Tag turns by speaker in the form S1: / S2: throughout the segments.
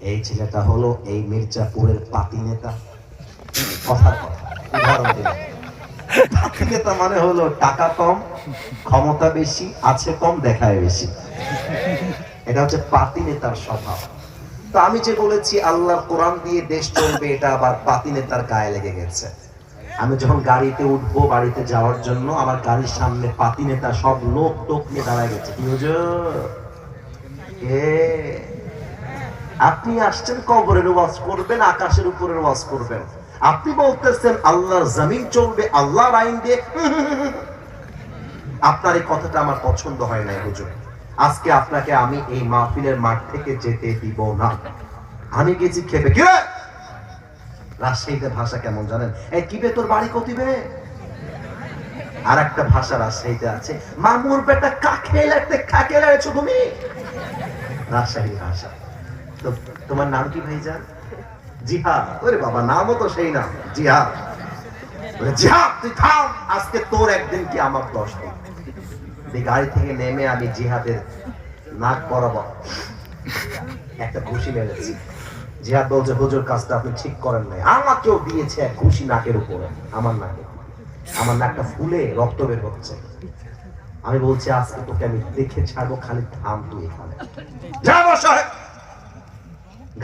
S1: এই ছেলেটা হলো এই মির্জাপুরের পাতি নেতা। কথার কথা উদাহরণ দিলাম। পাতি নেতা মানে হলো টাকা কম, ক্ষমতা বেশি, আছে কম, দেখায় বেশি। এটা হচ্ছে পাতি নেতার স্বভাব। তো আমি যে বলেছি আল্লাহর কোরআন দিয়ে দেশ চলবে, এটা আবার পাতি নেতার গায়ে লেগে গেছে। আমি যখন গাড়িতে উঠবো বাড়িতে যাওয়ার জন্য, আমার গাড়ির সামনে পাতি নেতা সব লোক টোক নিয়ে দাঁড়ায় গেছে। কি হুজুর, আপনি আসছেন কবরের ওয়াজ করবেন, আকাশের উপরের ওয়াজ করবেন, আপনি বলতেছেন আল্লাহর জমিন চলবে আল্লাহর আইন দিয়ে। আপনার এই কথাটা আমার পছন্দ হয় না হুজুর। আজকে আপনাকে আমি এই মাহফিলের মাঠ থেকে যেতে দিব না। আমি গেছি খেপে। কি রাজশাহীতে ভাষা কেমন জানেন? এই কিবে তোর বাড়ি কতিবে? আর একটা ভাষা রাজশাহীতে আছে, মামুর বেটা কাকে লাগতে কাকে লাগছো তুমি। রাজশাহী ভাষা। তো তোমার নাম কি ভাইজান? জিহাদ। ওরে বাবা, নামও তো সেই নাম, জিহাদ। জিহাদ তুই থাম, আজকে তোর একদিন কি আমার 10 দিন। গাড়ি থেকে নেমে আমি জিহাদের নাক বরাবর একটা ঘুষি মেরেছি। জিহাদ বলছে হুজুর কাজটা আপনি ঠিক করেন নাই। আমাকেও দিয়েছে এক ঘুষি নাকের উপরে, আমার নাকে। আমার নাকটা ফুলে রক্ত বের হচ্ছে। আমি বলছি আজকে তোকে আমি দেখে ছাড়বো, খালি থাম তুই এখানে।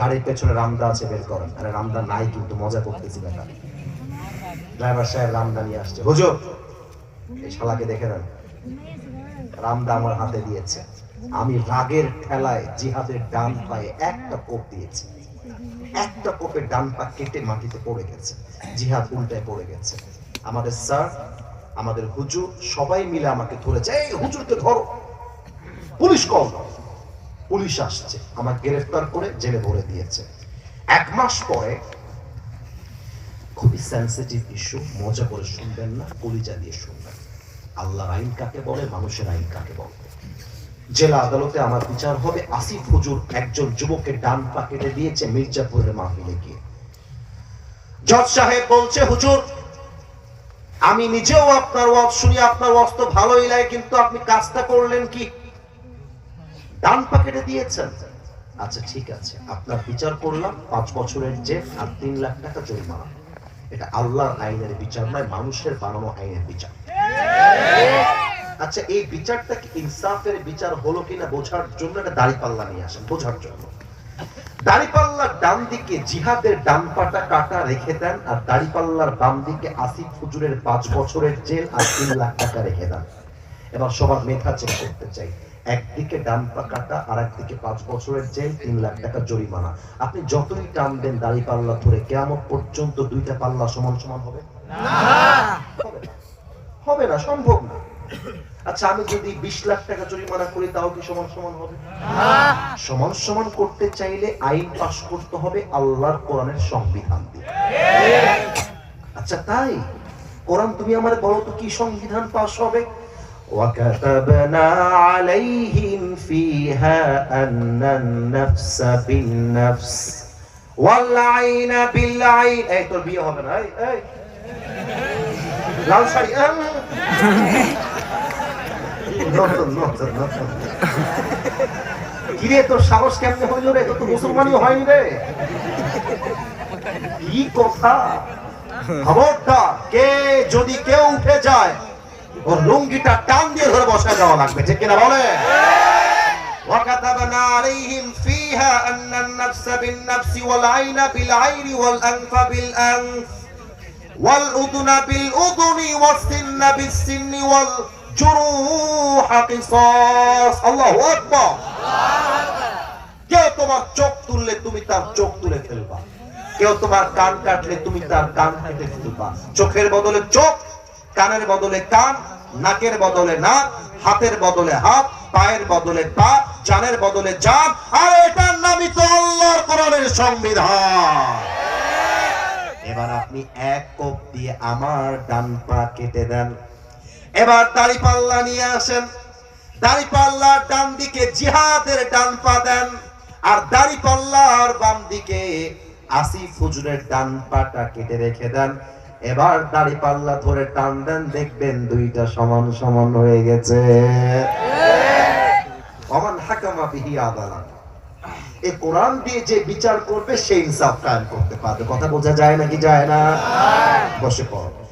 S1: গাড়ির পেছনে রামদা আছে, বের করেন। আরে রামদা নাই, কিন্তু মজা করতেছি বেটা। ড্রাইভার সাহেব রামদা নিয়ে আসছে। হুজুর এই শালাকে দেখে নেন। রামদা আমার হাতে দিয়েছে। আমি রাগের ঠেলায় জিহাদের ডান পায়ে একটা কোপ দিয়েছি। একটা কোপে ডান পা কেটে মাটিতে পড়ে গেছে। জিহাদ উল্টায় পড়ে গেছে। আমাদের স্যার, আমাদের হুজুর সবাই মিলে আমাকে ধরেছে। এই হুজুরকে ধরো, পুলিশ কল দাও। পুলিশ আসছে, আমাকে গ্রেফতার করে জেলে ভরে দিয়েছে। 1 মাস পরে, খুবই সেনসিটিভ ইস্যু, মজা করে শুনবেন না, কলিজা দিয়ে শুনবেন। আল্লাহর আইন কাকে বলে, মানুষের আইন কাকে বলে। জেলা আদালতে আমার বিচার হবে। আসিফ হুজুর একজন যুবকের ডান পা কেটে দিয়েছে মির্জাপুরের মাহফিলে গিয়ে। জজ সাহেব বলছে হুজুর আমি নিজেও আপনার ওয়াজ শুনি, আপনার ওয়াজ তো ভালোই লাগে, কিন্তু আপনি কাজটা করলেন কি? ডান পা কেটে দিয়েছেন। আচ্ছা ঠিক আছে, আপনার বিচার করলাম, 5 বছরের জেল আর 3 লাখ টাকা জরিমানা। এটা আল্লাহর আইনের বিচার নয়, মানুষের বানানো আইনের বিচার। আচ্ছা এই বিচারটা কি ইনসাফের বিচার হলো কিনা বোঝার জন্য একটা দাড়িপাল্লা নিয়ে আসেন, বোঝার জন্য। দাড়িপাল্লার ডান দিকে জিহাদের ডান পাটা কাটা রেখে দেন, আর দাড়িপাল্লার বাম দিকে আসিফ হুজুরের 5 বছরের জেল আর 3 লাখ টাকা রেখে দেন। এবার সবার মেধা চেক করতে চাই। একদিকে ডান পা কাটা, আর একদিকে 5 বছরের জেল, 3 লাখ টাকা জরিমানা। আপনি যতই টানবেন দাড়িপাল্লা ধরে, কিয়ামত পর্যন্ত দুইটা পাল্লা সমান সমান হবে না? হবে না, সম্ভব না। আচ্ছা আমি যদি 20 লাখ টাকা জরিমানা করি, তাও কি সমান সমান হবে? সমান সমান করতে চাইলে আইন পাস করতে হবে আল্লাহর কোরআনের সংবিধান দিয়ে। আচ্ছা তাই কোরআন তুমি আমার বলো তো কি সংবিধান পাস হবে? وَكَتَبْنَا عَلَيْهِمْ فِيهَا أَنَّ النَّفْسَ بِالنَّفْسِ وَالْعَيْنَ بِالْعَيْنِ। এই তোর বিয়ে হবে না, এই লাল শাড়ি কিরে তোর সাহস কেমনে হইল রে? তোর তো মুসলমানই হয়নি রে। কি কথা! খবরদার, কে যদি কেউ উঠে যায় ওর লুঙ্গিটা টান দিয়ে ধরে বসায় দেওয়া লাগবে, ঠিক কিনা বলে? وَكَتَبْنَا عَلَيْهِمْ فِيهَا أَنَّ النَّفْسَ بِالنَّفْسِ وَالْعَيْنَ بِالْعَيْنِ وَالْأَنْفَ بِالْأَنْفِ وَالْأُذُنَ بِالْأُذُنِ وَالسِّنَّ بِالسِّنِّ وَالْجُرُوحَ قِصَاص। আল্লাহু আকবার। কেউ তোমার চোখ তুললে তুমি তার চোখ তুলে ফেলবা, কেউ তোমার কান কাটলে তুমি তার কান কেটে ফেলবা। চোখের বদলে চোখ, কানের বদলে কান, নাকের বদলে নাক, হাতের বদলে হাত, পায়ের বদলে পা, জানের বদলে জান। আর এটার নামই তো আল্লাহর কোরআনের সংবিধান। এবার আপনি এক কোপ দিয়ে আমার ডান পা কেটে দেন। এবার দাড়িপাল্লা নিয়ে আসেন, দাড়িপাল্লার ডান দিকে জিহাদের ডান পা দেন, আর দাড়িপাল্লার বাম দিকে আসিফ হুজুরের ডান পাটা কেটে রেখে দেন। এবার দাড়িপাল্লা ধরে টান দেন, দেখবেন দুইটা সমান সমান হয়ে গেছে। ওমান হাকামা বিহি আদালাত। এই কোরআন দিয়ে যে বিচার করবে সে ইনসাফ কায়েম করতে পারবে। কথা বোঝা যায় নাকি যায় না? বসে পড়ো।